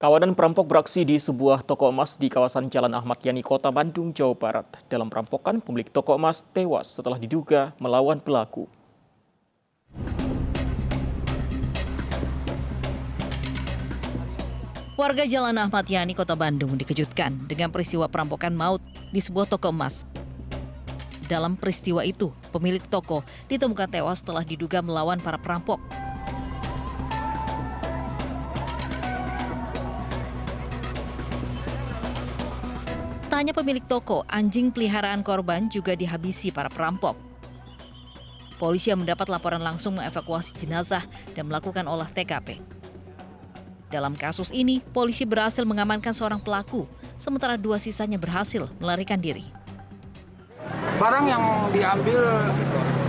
Kawanan perampok beraksi di sebuah toko emas di kawasan Jalan Ahmad Yani, Kota Bandung, Jawa Barat. Dalam perampokan, pemilik toko emas tewas setelah diduga melawan pelaku. Warga Jalan Ahmad Yani, Kota Bandung dikejutkan dengan peristiwa perampokan maut di sebuah toko emas. Dalam peristiwa itu, pemilik toko ditemukan tewas setelah diduga melawan para perampok. Tanya pemilik toko, anjing peliharaan korban juga dihabisi para perampok. Polisi yang mendapat laporan langsung mengevakuasi jenazah dan melakukan olah TKP. Dalam kasus ini, polisi berhasil mengamankan seorang pelaku, sementara dua sisanya berhasil melarikan diri. Barang yang diambil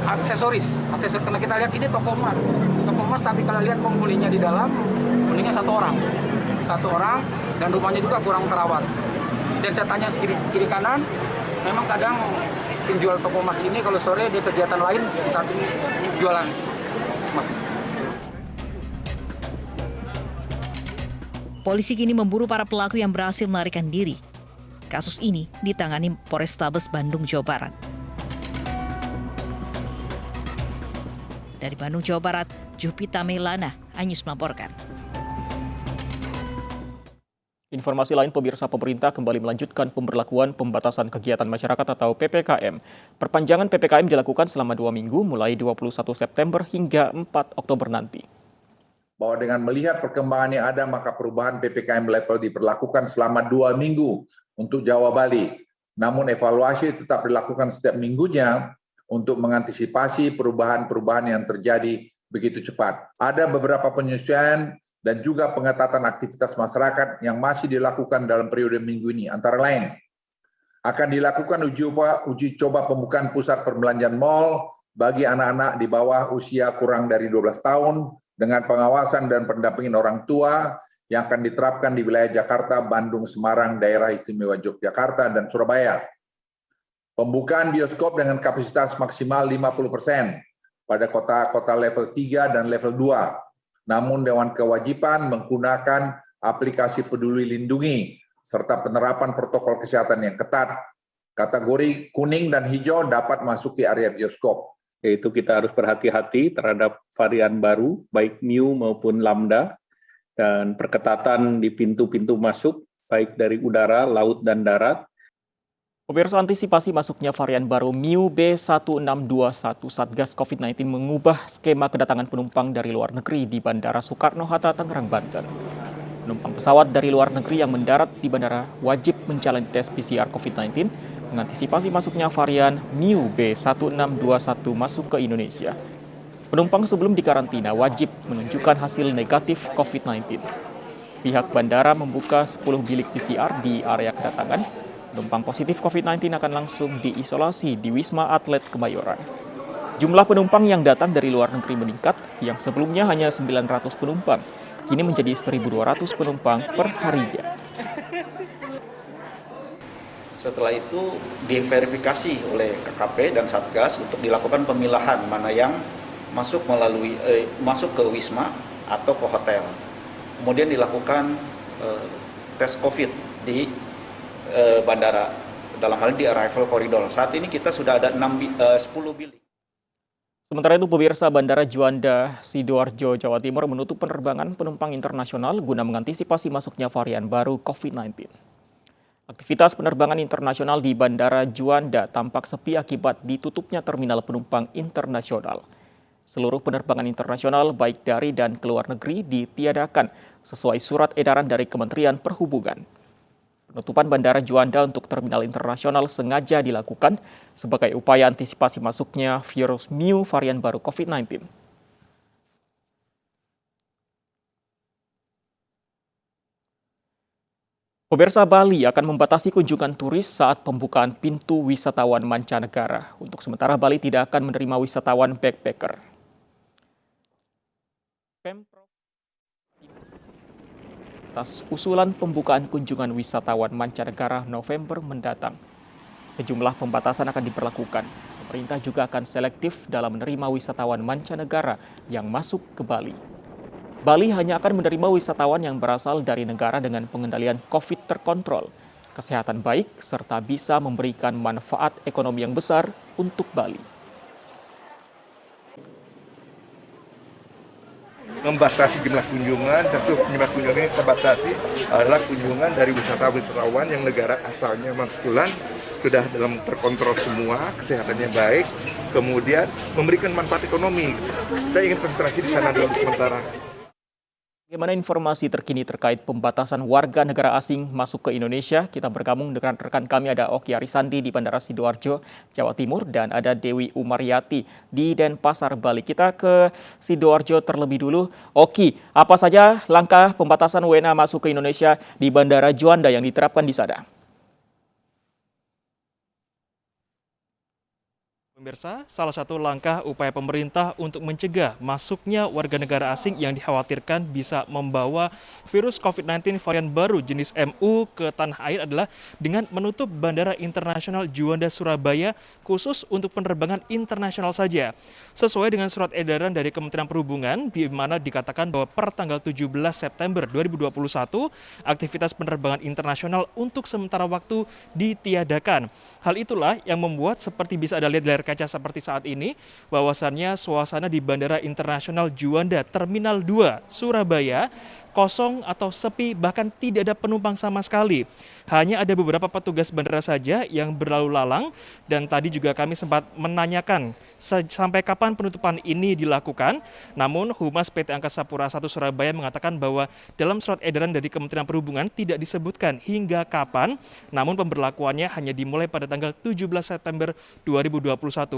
aksesoris karena kita lihat ini toko emas tapi kalau lihat penghuninya di dalam, penghuninya satu orang dan rumahnya juga kurang terawat. Dan saya tanya kiri kanan, memang kadang penjual toko emas ini kalau sore dia kegiatan lain di samping jualan emas. Polisi kini memburu para pelaku yang berhasil melarikan diri. Kasus ini ditangani Polrestabes Bandung, Jawa Barat. Dari Bandung, Jawa Barat, Jupita Melana, Anyus melaporkan. Informasi lain, pemirsa, pemerintah kembali melanjutkan pemberlakuan pembatasan kegiatan masyarakat atau PPKM. Perpanjangan PPKM dilakukan selama 2 minggu mulai 21 September hingga 4 Oktober nanti. Bahwa dengan melihat perkembangan yang ada, maka perubahan PPKM level diberlakukan selama 2 minggu untuk Jawa Bali. Namun evaluasi tetap dilakukan setiap minggunya untuk mengantisipasi perubahan-perubahan yang terjadi begitu cepat. Ada beberapa penyesuaian dan juga pengetatan aktivitas masyarakat yang masih dilakukan dalam periode minggu ini. Antara lain, akan dilakukan uji coba pembukaan pusat perbelanjaan mal bagi anak-anak di bawah usia kurang dari 12 tahun, dengan pengawasan dan pendampingan orang tua yang akan diterapkan di wilayah Jakarta, Bandung, Semarang, Daerah Istimewa Yogyakarta, dan Surabaya. Pembukaan bioskop dengan kapasitas maksimal 50% pada kota-kota level 3 dan level 2. Namun Dewan Kewajiban menggunakan aplikasi Peduli Lindungi serta penerapan protokol kesehatan yang ketat. Kategori kuning dan hijau dapat masuk ke area bioskop. Yaitu kita harus berhati-hati terhadap varian baru, baik Mu maupun Lambda, dan perketatan di pintu-pintu masuk, baik dari udara, laut, dan darat. Pemirsa, antisipasi masuknya varian baru Mu B1621, Satgas COVID-19 mengubah skema kedatangan penumpang dari luar negeri di Bandara Soekarno-Hatta, Tangerang, Banten. Penumpang pesawat dari luar negeri yang mendarat di bandara wajib menjalani tes PCR COVID-19 mengantisipasi masuknya varian Mu B1621 masuk ke Indonesia. Penumpang sebelum dikarantina wajib menunjukkan hasil negatif COVID-19. Pihak bandara membuka 10 bilik PCR di area kedatangan. Penumpang positif COVID-19 akan langsung diisolasi di Wisma Atlet Kemayoran. Jumlah penumpang yang datang dari luar negeri meningkat, yang sebelumnya hanya 900 penumpang, kini menjadi 1.200 penumpang per harinya. Setelah itu diverifikasi oleh KKP dan Satgas untuk dilakukan pemilahan mana yang masuk ke Wisma atau ke hotel. Kemudian dilakukan tes COVID di bandara, dalam hal ini di arrival corridor. Saat ini kita sudah ada 10 bilik. Sementara itu, pemirsa, Bandara Juanda, Sidoarjo, Jawa Timur menutup penerbangan penumpang internasional guna mengantisipasi masuknya varian baru COVID-19. Aktivitas penerbangan internasional di Bandara Juanda tampak sepi akibat ditutupnya terminal penumpang internasional. Seluruh penerbangan internasional baik dari dan ke luar negeri ditiadakan sesuai surat edaran dari Kementerian Perhubungan. Penutupan Bandara Juanda untuk terminal internasional sengaja dilakukan sebagai upaya antisipasi masuknya virus Mu varian baru COVID-19. Pemirsa, Bali akan membatasi kunjungan turis saat pembukaan pintu wisatawan mancanegara. Untuk sementara, Bali tidak akan menerima wisatawan backpacker. Pemprov atas usulan pembukaan kunjungan wisatawan mancanegara November mendatang. Sejumlah pembatasan akan diberlakukan. Pemerintah juga akan selektif dalam menerima wisatawan mancanegara yang masuk ke Bali. Bali hanya akan menerima wisatawan yang berasal dari negara dengan pengendalian COVID terkontrol, kesehatan baik, serta bisa memberikan manfaat ekonomi yang besar untuk Bali. Membatasi jumlah kunjungan, tentu jumlah kunjungan ini terbatasi adalah kunjungan dari wisatawan yang negara asalnya kebetulan sudah dalam terkontrol semua, kesehatannya baik, kemudian memberikan manfaat ekonomi. Kita ingin konsentrasi di sana dulu sementara. Bagaimana informasi terkini terkait pembatasan warga negara asing masuk ke Indonesia? Kita bergabung dengan rekan kami, ada Oki Arisandi di Bandara Sidoarjo, Jawa Timur, dan ada Dewi Umaryati di Denpasar, Bali. Kita ke Sidoarjo terlebih dulu. Oki, apa saja langkah pembatasan WNA masuk ke Indonesia di Bandara Juanda yang diterapkan di sana? Pemirsa, salah satu langkah upaya pemerintah untuk mencegah masuknya warga negara asing yang dikhawatirkan bisa membawa virus COVID-19 varian baru jenis MU ke tanah air adalah dengan menutup Bandara Internasional Juanda Surabaya khusus untuk penerbangan internasional saja. Sesuai dengan surat edaran dari Kementerian Perhubungan, di mana dikatakan bahwa per tanggal 17 September 2021, aktivitas penerbangan internasional untuk sementara waktu ditiadakan. Hal itulah yang membuat seperti bisa Anda lihat di layar kaca seperti saat ini, bahwasannya suasana di Bandara Internasional Juanda Terminal 2 Surabaya kosong atau sepi, bahkan tidak ada penumpang sama sekali. Hanya ada beberapa petugas bandara saja yang berlalu lalang, dan tadi juga kami sempat menanyakan sampai kapan penutupan ini dilakukan. Namun Humas PT Angkasa Pura I Surabaya mengatakan bahwa dalam surat edaran dari Kementerian Perhubungan tidak disebutkan hingga kapan, namun pemberlakuannya hanya dimulai pada tanggal 17 September 2021.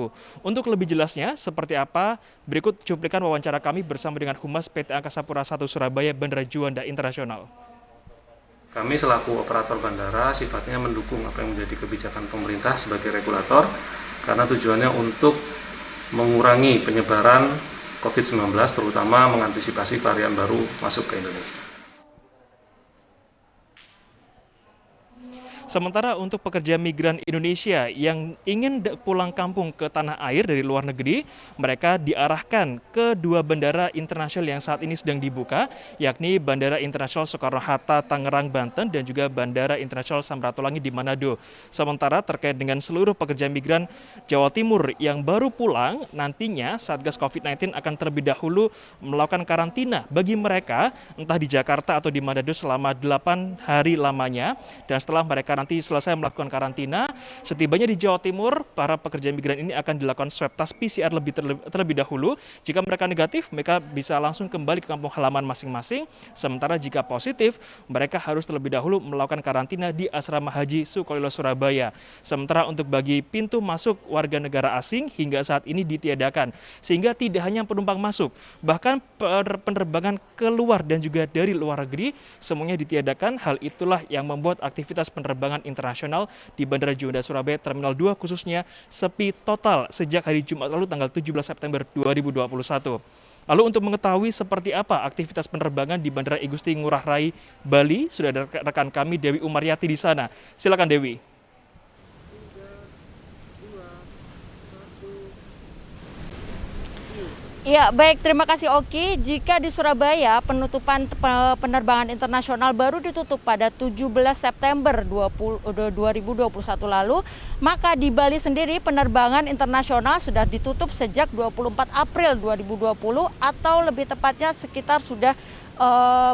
Untuk lebih jelasnya seperti apa, berikut cuplikan wawancara kami bersama dengan Humas PT Angkasa Pura I Surabaya Bandara Juanda Internasional. Kami selaku operator bandara sifatnya mendukung apa yang menjadi kebijakan pemerintah sebagai regulator, karena tujuannya untuk mengurangi penyebaran COVID-19, terutama mengantisipasi varian baru masuk ke Indonesia. Sementara untuk pekerja migran Indonesia yang ingin pulang kampung ke tanah air dari luar negeri, mereka diarahkan ke dua bandara internasional yang saat ini sedang dibuka, yakni Bandara Internasional Soekarno-Hatta Tangerang, Banten, dan juga Bandara Internasional Samratulangi di Manado. Sementara terkait dengan seluruh pekerja migran Jawa Timur yang baru pulang, nantinya Satgas COVID-19 akan terlebih dahulu melakukan karantina bagi mereka, entah di Jakarta atau di Manado selama 8 hari lamanya, dan setelah mereka nanti selesai melakukan karantina, setibanya di Jawa Timur, para pekerja migran ini akan dilakukan swab tes PCR terlebih dahulu. Jika mereka negatif, mereka bisa langsung kembali ke kampung halaman masing-masing. Sementara jika positif, mereka harus terlebih dahulu melakukan karantina di Asrama Haji Sukolilo Surabaya. Sementara untuk bagi pintu masuk warga negara asing hingga saat ini ditiadakan, sehingga tidak hanya penumpang masuk, bahkan penerbangan keluar dan juga dari luar negeri semuanya ditiadakan. Hal itulah yang membuat aktivitas penerbangan internasional di Bandara Juanda Surabaya Terminal 2 khususnya sepi total sejak hari Jumat lalu tanggal 17 September 2021. Lalu untuk mengetahui seperti apa aktivitas penerbangan di Bandara I Gusti Ngurah Rai, Bali, sudah ada rekan kami Dewi Umaryati di sana. Silakan Dewi. Ya, baik, terima kasih Oki. Jika di Surabaya penutupan penerbangan internasional baru ditutup pada 17 September 2021 lalu, maka di Bali sendiri penerbangan internasional sudah ditutup sejak 24 April 2020 atau lebih tepatnya sekitar sudah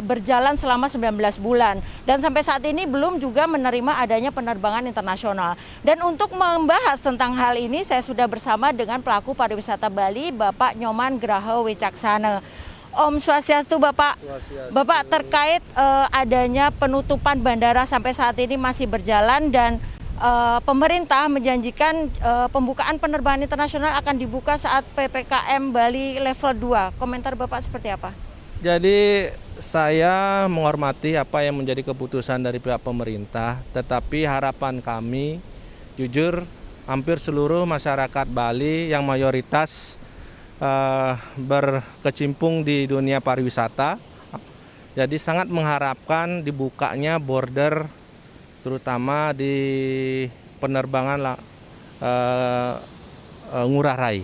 berjalan selama 19 bulan. Dan sampai saat ini belum juga menerima adanya penerbangan internasional. Dan untuk membahas tentang hal ini, saya sudah bersama dengan pelaku pariwisata Bali, Bapak Nyoman Graha Wicaksana. Om Swastiastu Bapak. Bapak, terkait adanya penutupan bandara sampai saat ini masih berjalan dan pemerintah menjanjikan pembukaan penerbangan internasional akan dibuka saat PPKM Bali level 2. Komentar Bapak seperti apa? Jadi saya menghormati apa yang menjadi keputusan dari pihak pemerintah, tetapi harapan kami jujur hampir seluruh masyarakat Bali yang mayoritas berkecimpung di dunia pariwisata, jadi sangat mengharapkan dibukanya border terutama di penerbangan Ngurah Rai.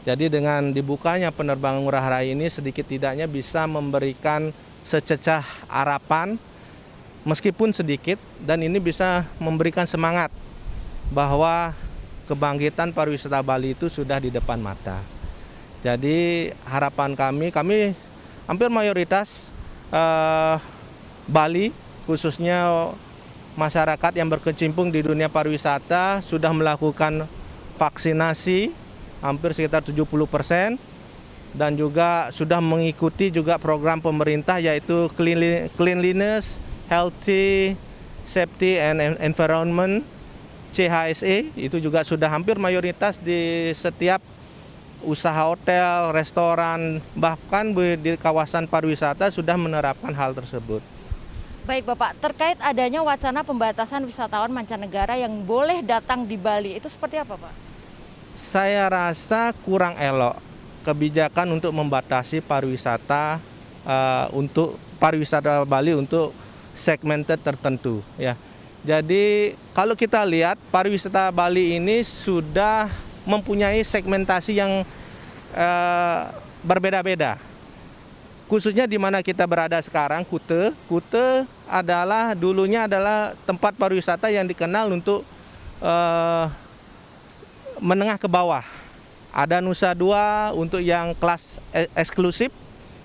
Jadi dengan dibukanya penerbangan Ngurah Rai ini sedikit tidaknya bisa memberikan sececah harapan meskipun sedikit, dan ini bisa memberikan semangat bahwa kebangkitan pariwisata Bali itu sudah di depan mata. Jadi harapan kami hampir mayoritas Bali, khususnya masyarakat yang berkecimpung di dunia pariwisata sudah melakukan vaksinasi hampir sekitar 70%, dan juga sudah mengikuti juga program pemerintah yaitu Cleanliness, Healthy, Safety and Environment, CHSE, itu juga sudah hampir mayoritas di setiap usaha hotel, restoran, bahkan di kawasan pariwisata sudah menerapkan hal tersebut. Baik Bapak, terkait adanya wacana pembatasan wisatawan mancanegara yang boleh datang di Bali, itu seperti apa Pak? Saya rasa kurang elok kebijakan untuk membatasi pariwisata untuk pariwisata Bali untuk segmented tertentu ya. Jadi kalau kita lihat pariwisata Bali ini sudah mempunyai segmentasi yang berbeda-beda. Khususnya di mana kita berada sekarang, Kute dulunya adalah tempat pariwisata yang dikenal untuk menengah ke bawah. Ada Nusa Dua untuk yang kelas eksklusif,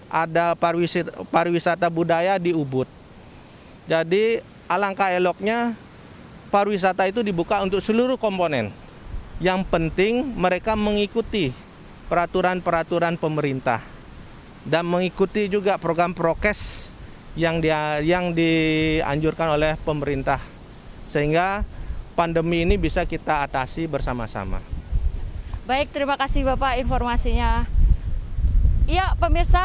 ada pariwisata budaya di Ubud. Jadi alangkah eloknya pariwisata itu dibuka untuk seluruh komponen. Yang penting mereka mengikuti peraturan-peraturan pemerintah dan mengikuti juga program prokes yang dianjurkan oleh pemerintah, sehingga pandemi ini bisa kita atasi bersama-sama. Baik, terima kasih Bapak informasinya. Ya, pemirsa,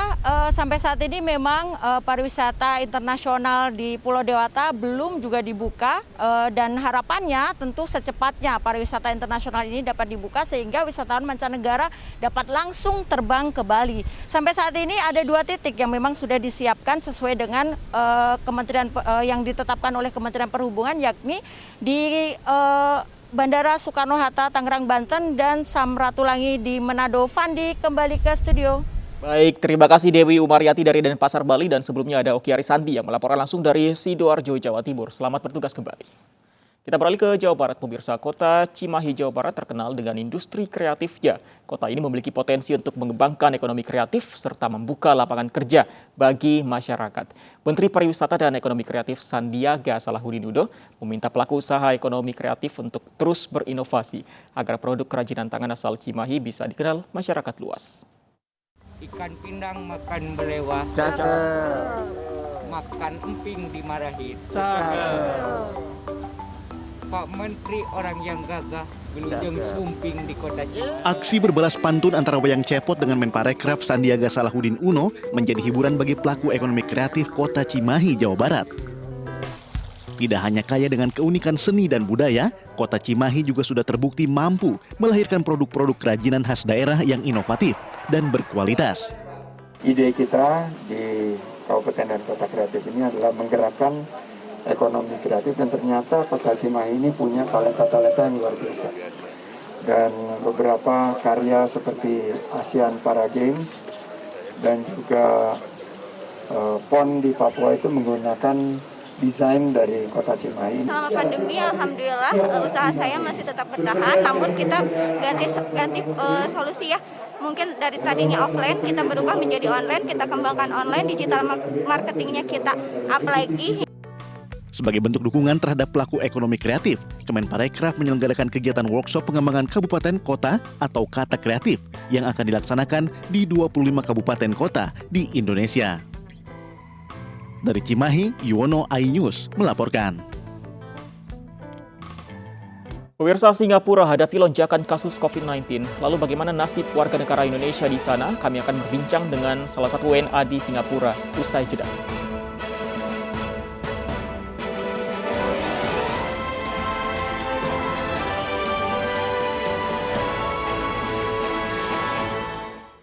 sampai saat ini memang pariwisata internasional di Pulau Dewata belum juga dibuka, dan harapannya tentu secepatnya pariwisata internasional ini dapat dibuka sehingga wisatawan mancanegara dapat langsung terbang ke Bali. Sampai saat ini ada 2 titik yang memang sudah disiapkan sesuai dengan kementerian yang ditetapkan oleh Kementerian Perhubungan, yakni di Bandara Soekarno-Hatta, Tangerang, Banten, dan Samratulangi di Manado. Fandi, kembali ke studio. Baik, terima kasih Dewi Umaryati dari Denpasar, Bali, dan sebelumnya ada Oki Arisandi yang melaporkan langsung dari Sidoarjo, Jawa Timur. Selamat bertugas kembali. Kita beralih ke Jawa Barat, pemirsa. Kota Cimahi, Jawa Barat terkenal dengan industri kreatifnya. Kota ini memiliki potensi untuk mengembangkan ekonomi kreatif serta membuka lapangan kerja bagi masyarakat. Menteri Pariwisata dan Ekonomi Kreatif Sandiaga Salahuddin Uno meminta pelaku usaha ekonomi kreatif untuk terus berinovasi agar produk kerajinan tangan asal Cimahi bisa dikenal masyarakat luas. Ikan pindang makan belewah, makan emping dimarahin. Pak Menteri orang yang gagah, wilujeng sumping di kota Cimahi. Aksi berbalas pantun antara Wayang Cepot dengan Menparekraf Sandiaga Salahuddin Uno menjadi hiburan bagi pelaku ekonomi kreatif kota Cimahi, Jawa Barat. Tidak hanya kaya dengan keunikan seni dan budaya, kota Cimahi juga sudah terbukti mampu melahirkan produk-produk kerajinan khas daerah yang inovatif dan berkualitas. Ide kita di Kabupaten dan Kota Kreatif ini adalah menggerakkan ekonomi kreatif, dan ternyata kota Cimahi ini punya talenta-talenta yang luar biasa. Dan beberapa karya seperti Asian Para Games dan juga PON di Papua itu menggunakan desain dari kota Cimahi. Selama pandemi, alhamdulillah usaha saya masih tetap bertahan, namun kita ganti solusi ya. Mungkin dari tadinya offline kita berubah menjadi online, kita kembangkan online, digital marketingnya kita up lagi. Sebagai bentuk dukungan terhadap pelaku ekonomi kreatif, Kemenparekraf menyelenggarakan kegiatan workshop pengembangan kabupaten kota atau kata kreatif yang akan dilaksanakan di 25 kabupaten kota di Indonesia. Dari Cimahi, Yuwono iNews melaporkan. Pemirsa, Singapura hadapi lonjakan kasus COVID-19. Lalu bagaimana nasib warga negara Indonesia di sana? Kami akan berbincang dengan salah satu WNA di Singapura usai jeda.